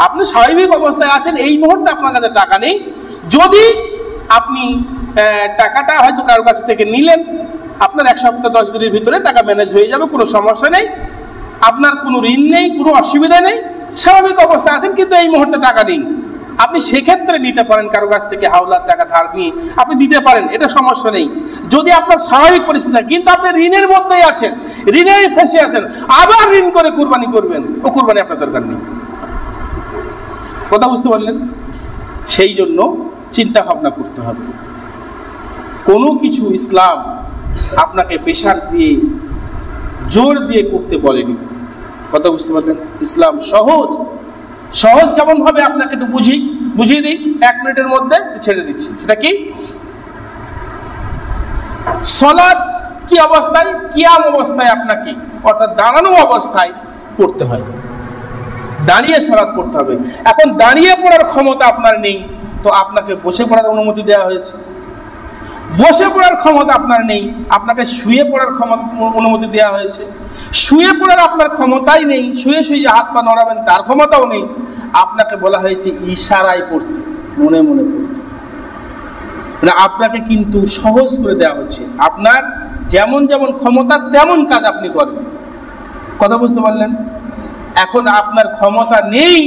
আপনি স্বাভাবিক অবস্থায় আছেন, এই মুহূর্তে আপনার কাছে টাকা নেই। যদি আপনি টাকাটা হয়তো কারোর কাছ থেকে নিলেন, আপনার 1 সপ্তাহ 10 দিনের ভিতরে টাকা ম্যানেজ হয়ে যাবে, কোনো সমস্যা নেই, আপনার কোনো ঋণ নেই, কোনো অসুবিধা নেই, স্বাভাবিক অবস্থায় আছেন, কিন্তু এই মুহূর্তে টাকা নেই। আপনি সেক্ষেত্রে নিতে পারেন, কারো কাছ থেকে হাওলাত টাকা ধার নিয়ে আপনি দিতে পারেন, এটা সমস্যা নেই। যদি আপনার স্বাভাবিক পরিস্থিতি থাকে, কিন্তু আপনি ঋণের মধ্যেই আছেন, ঋণে ফেসে আছেন, আবার ঋণ করে কুরবানি করবেন, ও কুরবানি আপনার দরকার নেই। কথা বুঝতে পারলেন? সেই জন্য চিন্তা ভাবনা করতে হবে। কোনো কিছু ইসলাম আপনাকে প্রেশার দিয়ে জোর দিয়ে করতে বলেনি। কথা বুঝতে পারলেন? ইসলাম সহজ। সহজ কেমন ভাবে আপনাকে একটু বুঝিয়ে দিই, 1 মিনিটের মধ্যে ছেড়ে দিচ্ছি। সেটা কি? সালাত কি অবস্থায়? কিয়াম অবস্থায় আপনাকে, অর্থাৎ দাঁড়ানো অবস্থায় পড়তে হয়, দাঁড়িয়ে সালাত পড়তে হবে। এখন দাঁড়িয়ে পড়ার ক্ষমতা আপনার নেই, তো আপনাকে বসে পড়ার অনুমতি দেওয়া হয়েছে। বসে পড়ার ক্ষমতা আপনার নেই, আপনাকে শুয়ে পড়ার অনুমতি দেওয়া হয়েছে। শুয়ে পড়ার আপনার ক্ষমতাই নেই, শুয়ে শুয়ে যে হাত পা নড়াবেন তার ক্ষমতাও নেই, আপনাকে বলা হয়েছে ইশারায় পড়তে, মনে মনে পড়তে। মানে আপনাকে কিন্তু সহজ করে দেওয়া হচ্ছে, আপনার যেমন যেমন ক্ষমতা তেমন কাজ আপনি করেন। কথা বুঝতে পারলেন? এখন আপনার ক্ষমতা নেই,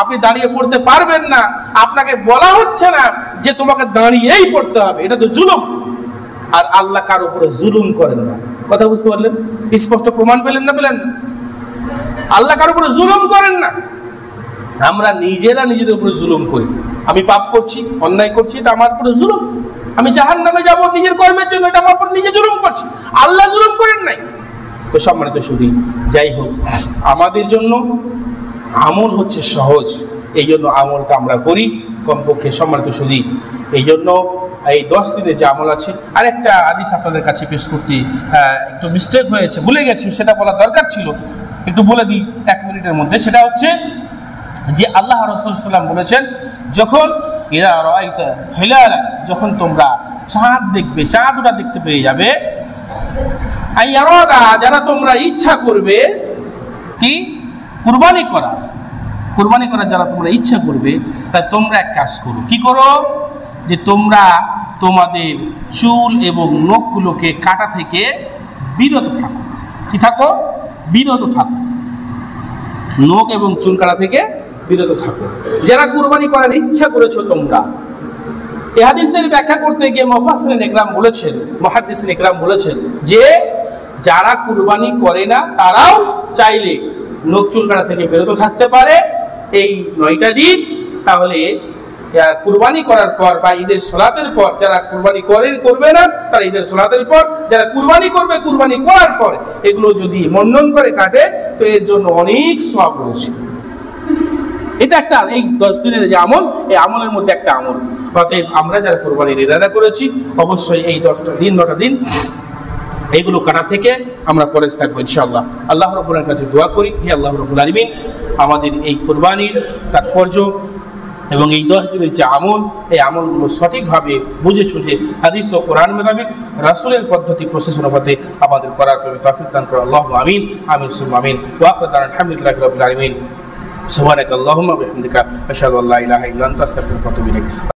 আপনি দাঁড়িয়ে পড়তে পারবেন না, আপনাকে বলা হচ্ছে না যে তোমাকে দাঁড়িয়েই পড়তে হবে, এটা তো জুলুম। আর আল্লাহ কার উপরে জুলুম করেন না। কথা বুঝতে পারলেন? স্পষ্ট প্রমাণ পেলেন না? পেলেন? আল্লাহ কার উপরে জুলুম করেন না। আমরা নিজেরা নিজেদের উপরে জুলুম করি। আমি পাপ করছি, অন্যায় করছি, এটা আমার উপরে জুলুম। আমি জাহান্নামে যাব নিজের কর্মের জন্য, এটা আমার উপর নিজে জুলুম করছি। আল্লাহ জুলুম করেন নাই। তো সম্মানিত সুধী, যাই হোক, আমাদের জন্য আমল হচ্ছে সহজ, এই জন্য আমলটা আমরা করি কমপক্ষে। সম্মানিত সুধী, এই জন্য এই 10 দিনের যে আমল আছে, আরেকটা হাদিস আপনাদের কাছে পেশ করতে একটু মিস্টেক হয়েছে, ভুলে গেছি, সেটা বলা দরকার ছিল, একটু বলে দিই 1 মিনিটের মধ্যে। সেটা হচ্ছে যে আল্লাহ রাসূল সাল্লাল্লাহু আলাইহি ওয়াসাল্লাম বলেছেন, যখন ইযা রাআইতা হিলালান, যখন তোমরা চাঁদ দেখবে, চাঁদ ওটা দেখতে পেয়ে যাবে, আইয়ারাদা, যারা তোমরা ইচ্ছা করবে কি কুরবানি করার যারা তোমরা ইচ্ছা করবে, তা তোমরা এক কাজ করো। কি করো? যে তোমরা তোমাদের চুল এবং নখগুলোকে কাটা থেকে বিরত থাকো। কি থাকো? বিরত থাকো। নখ এবং চুল কাটা থেকে বিরত থাকো, যারা কুরবানি করার ইচ্ছা করেছো তোমরা। এই হাদিসের ব্যাখ্যা করতে গিয়ে মুফাসসিরিন ইকরাম বলেছেন, মুহাদ্দিসিন ইকরাম বলেছেন যে যারা কুরবানি করে না তারাও চাইলে নখ চুল কাটা থেকে বিরত থাকতে পারে এই 9টা দিন। তাহলে কুরবানি করার পর বা ঈদের সালাতের পর, যারা কুরবানি করবে না তারা ঈদের সালাতের পর, যারা কুরবানি করবে কুরবানি করার পর, এগুলো যদি মন্ডন করে কাটে তো এর জন্য অনেক সওয়াব রয়েছে। এটা একটা, এই 10 দিনের যে আমল, এই আমলের মধ্যে একটা আমল। অতএব আমরা যারা কুরবানির ইরাদা করেছি, অবশ্যই এই 10টা দিন 9টা দিন এইগুলো কাটা থেকে আমরা পরেজ থাকবো ইনশাআল্লাহ। আল্লাহ রাব্বুল কাছে দোয়া করি, হে আল্লাহ রাব্বুল আলামিন, আমাদের এই কুরবানির তাৎপর্য এবং এই 10 দিনের যে আমল, এই আমলগুলো সঠিকভাবে বুঝে সুঝে হাদিস ও কোরআন মোতাবেক রাসূলের পদ্ধতি প্রসেস অনুপাতে আমাদের করার তৌফিক দান করো। আল্লাহুম্মা আমিন, আমিন সুম্মা আমিন। ওয়া আখিরু দাওয়ানা আলহামদুলিল্লাহি রাব্বিল আলামিন। সুবহানাকাল্লাহুম্মা ওয়া বিহামদিকা আশহাদু আল্লা ইলাহা ইল্লা আনতা আস্তাগফিরুকা ওয়া আতুবু ইলাইক।